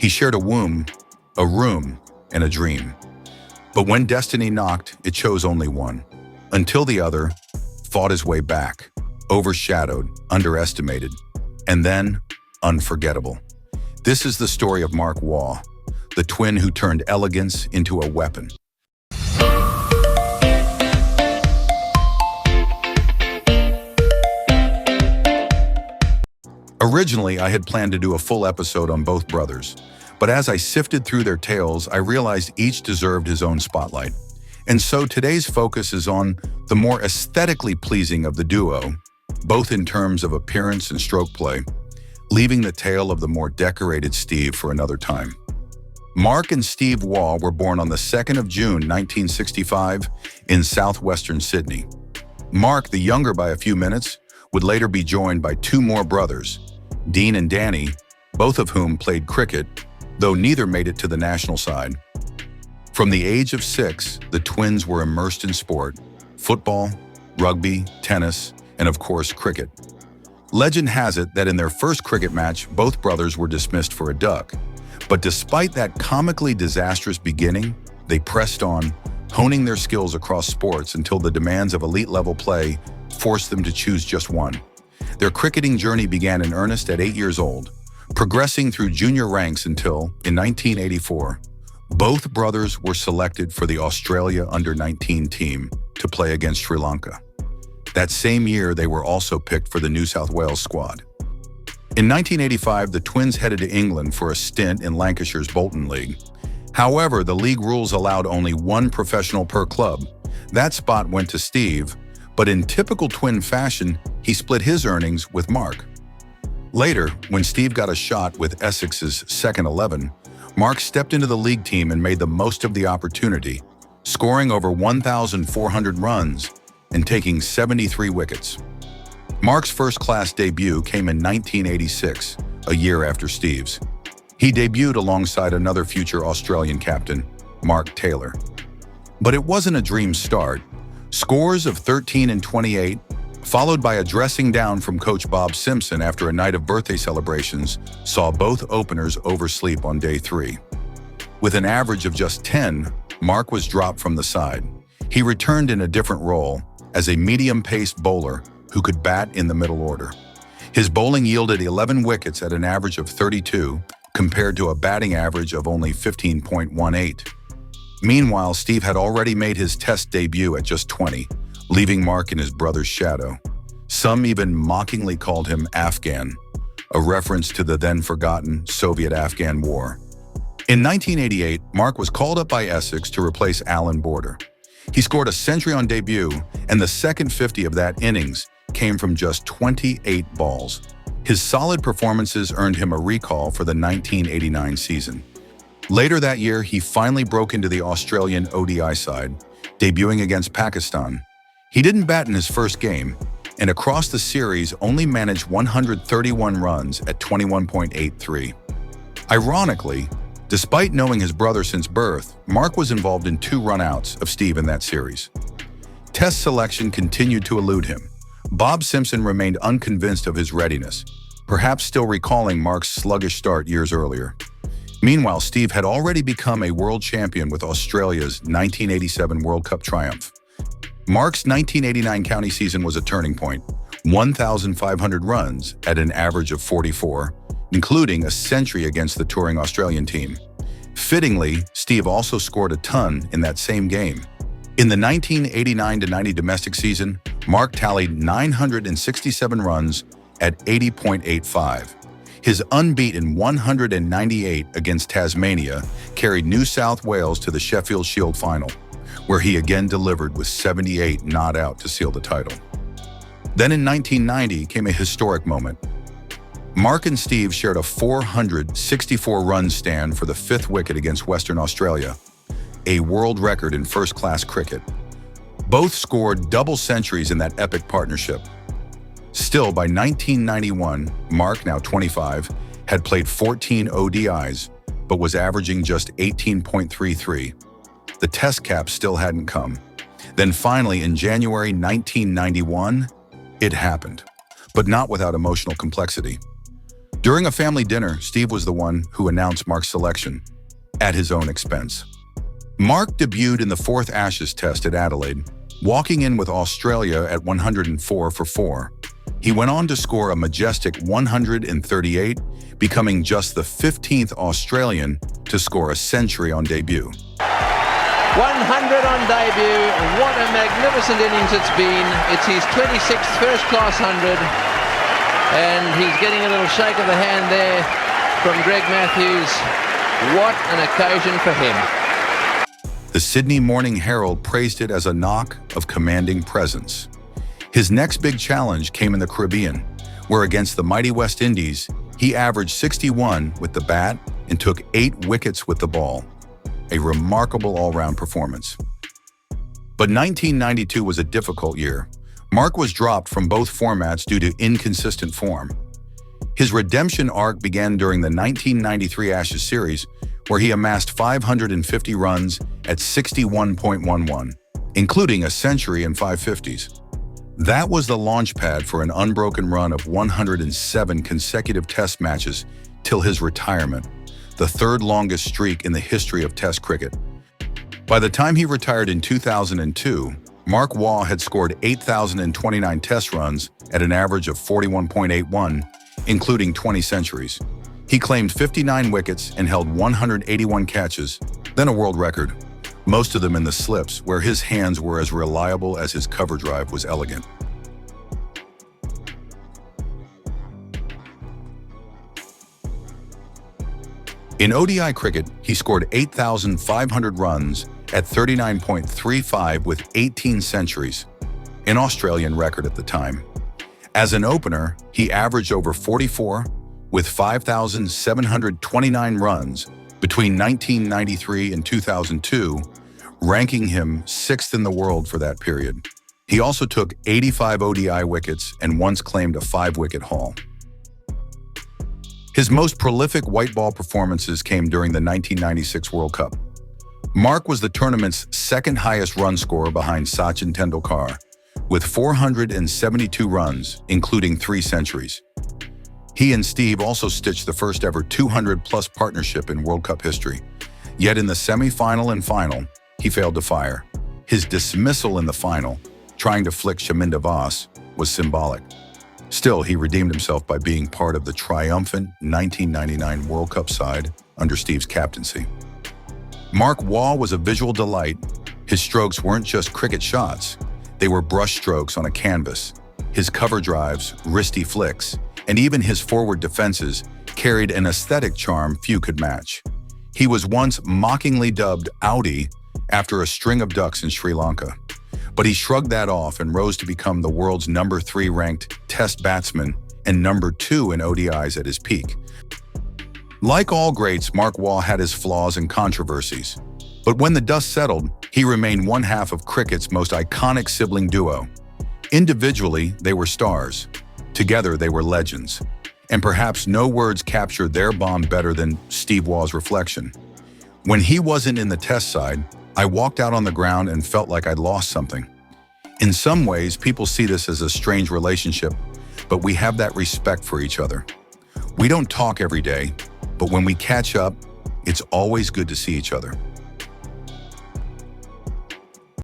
He shared a womb, a room, and a dream. But when destiny knocked, it chose only one, until the other fought his way back, overshadowed, underestimated, and then unforgettable. This is the story of Mark Waugh, the twin who turned elegance into a weapon. Originally, I had planned to do a full episode on both brothers, but as I sifted through their tales, I realized each deserved his own spotlight. And so today's focus is on the more aesthetically pleasing of the duo, both in terms of appearance and stroke play, leaving the tale of the more decorated Steve for another time. Mark and Steve Waugh were born on the 2nd of June, 1965, in southwestern Sydney. Mark, the younger by a few minutes, would later be joined by two more brothers, Dean and Danny, both of whom played cricket, though neither made it to the national side. From the age of 6, the twins were immersed in sport: football, rugby, tennis, and of course, cricket. Legend has it that in their first cricket match, both brothers were dismissed for a duck. But despite that comically disastrous beginning, they pressed on, honing their skills across sports until the demands of elite-level play forced them to choose just one. Their cricketing journey began in earnest at 8 years old, progressing through junior ranks until, in 1984, both brothers were selected for the Australia under-19 team to play against Sri Lanka. That same year, they were also picked for the New South Wales squad. In 1985, the twins headed to England for a stint in Lancashire's Bolton League. However, the league rules allowed only one professional per club. That spot went to Steve, but in typical twin fashion, he split his earnings with Mark. Later, when Steve got a shot with Essex's second 11, Mark stepped into the league team and made the most of the opportunity, scoring over 1,400 runs and taking 73 wickets. Mark's first-class debut came in 1986, a year after Steve's. He debuted alongside another future Australian captain, Mark Taylor. But it wasn't a dream start. Scores of 13 and 28, followed by a dressing down from coach Bob Simpson after a night of birthday celebrations, saw both openers oversleep on day 3. With an average of just 10, Mark was dropped from the side. He returned in a different role, as a medium-paced bowler who could bat in the middle order. His bowling yielded 11 wickets at an average of 32, compared to a batting average of only 15.18. Meanwhile, Steve had already made his Test debut at just 20, leaving Mark in his brother's shadow. Some even mockingly called him Afghan, a reference to the then-forgotten Soviet-Afghan War. In 1988, Mark was called up by Essex to replace Alan Border. He scored a century on debut, and the second 50 of that innings came from just 28 balls. His solid performances earned him a recall for the 1989 season. Later that year, he finally broke into the Australian ODI side, debuting against Pakistan. He didn't bat in his first game, and across the series only managed 131 runs at 21.83. Ironically, despite knowing his brother since birth, Mark was involved in 2 runouts of Steve in that series. Test selection continued to elude him. Bob Simpson remained unconvinced of his readiness, perhaps still recalling Mark's sluggish start years earlier. Meanwhile, Steve had already become a world champion with Australia's 1987 World Cup triumph. Mark's 1989 county season was a turning point: 1,500 runs at an average of 44, including a century against the touring Australian team. Fittingly, Steve also scored a ton in that same game. In the 1989-90 domestic season, Mark tallied 967 runs at 80.85. His unbeaten 198 against Tasmania carried New South Wales to the Sheffield Shield final, where he again delivered with 78 not out to seal the title. Then in 1990 came a historic moment. Mark and Steve shared a 464-run stand for the 5th wicket against Western Australia, a world record in first-class cricket. Both scored double centuries in that epic partnership. Still, by 1991, Mark, now 25, had played 14 ODIs, but was averaging just 18.33. The Test cap still hadn't come. Then finally, in January 1991, it happened, but not without emotional complexity. During a family dinner, Steve was the one who announced Mark's selection, at his own expense. Mark debuted in the fourth Ashes Test at Adelaide, walking in with Australia at 104 for 4. He went on to score a majestic 138, becoming just the 15th Australian to score a century on debut. 100 on debut. What a magnificent innings it's been. It's his 26th first-class 100, and he's getting a little shake of the hand there from Greg Matthews. What an occasion for him. The Sydney Morning Herald praised it as a knock of commanding presence. His next big challenge came in the Caribbean, where against the mighty West Indies, he averaged 61 with the bat and took 8 wickets with the ball. A remarkable all-round performance. But 1992 was a difficult year. Mark was dropped from both formats due to inconsistent form. His redemption arc began during the 1993 Ashes series, where he amassed 550 runs at 61.11, including a century and 5 50s. That was the launchpad for an unbroken run of 107 consecutive Test matches till his retirement, the third longest streak in the history of Test cricket. By the time he retired in 2002, Mark Waugh had scored 8,029 Test runs at an average of 41.81, including 20 centuries. He claimed 59 wickets and held 181 catches, then a world record, most of them in the slips, where his hands were as reliable as his cover drive was elegant. In ODI cricket, he scored 8,500 runs at 39.35 with 18 centuries, an Australian record at the time. As an opener, he averaged over 44 with 5,729 runs between 1993 and 2002, ranking him 6th in the world for that period. He also took 85 ODI wickets and once claimed a 5-wicket haul. His most prolific white ball performances came during the 1996 World Cup. Mark was the tournament's second highest run scorer behind Sachin Tendulkar, with 472 runs, including 3 centuries. He and Steve also stitched the first ever 200-plus partnership in World Cup history. Yet in the semi-final and final, he failed to fire. His dismissal in the final, trying to flick Chaminda Vaas, was symbolic. Still, he redeemed himself by being part of the triumphant 1999 World Cup side under Steve's captaincy. Mark Waugh was a visual delight. His strokes weren't just cricket shots. They were brush strokes on a canvas. His cover drives, wristy flicks, and even his forward defenses carried an aesthetic charm few could match. He was once mockingly dubbed Audi after a string of ducks in Sri Lanka. But he shrugged that off and rose to become the world's number 3 ranked Test batsman and number 2 in ODIs at his peak. Like all greats, Mark Waugh had his flaws and controversies. But when the dust settled, he remained one half of cricket's most iconic sibling duo. Individually, they were stars. Together, they were legends. And perhaps no words captured their bond better than Steve Waugh's reflection. When he wasn't in the Test side, I walked out on the ground and felt like I'd lost something. In some ways, people see this as a strange relationship, but we have that respect for each other. We don't talk every day, but when we catch up, it's always good to see each other.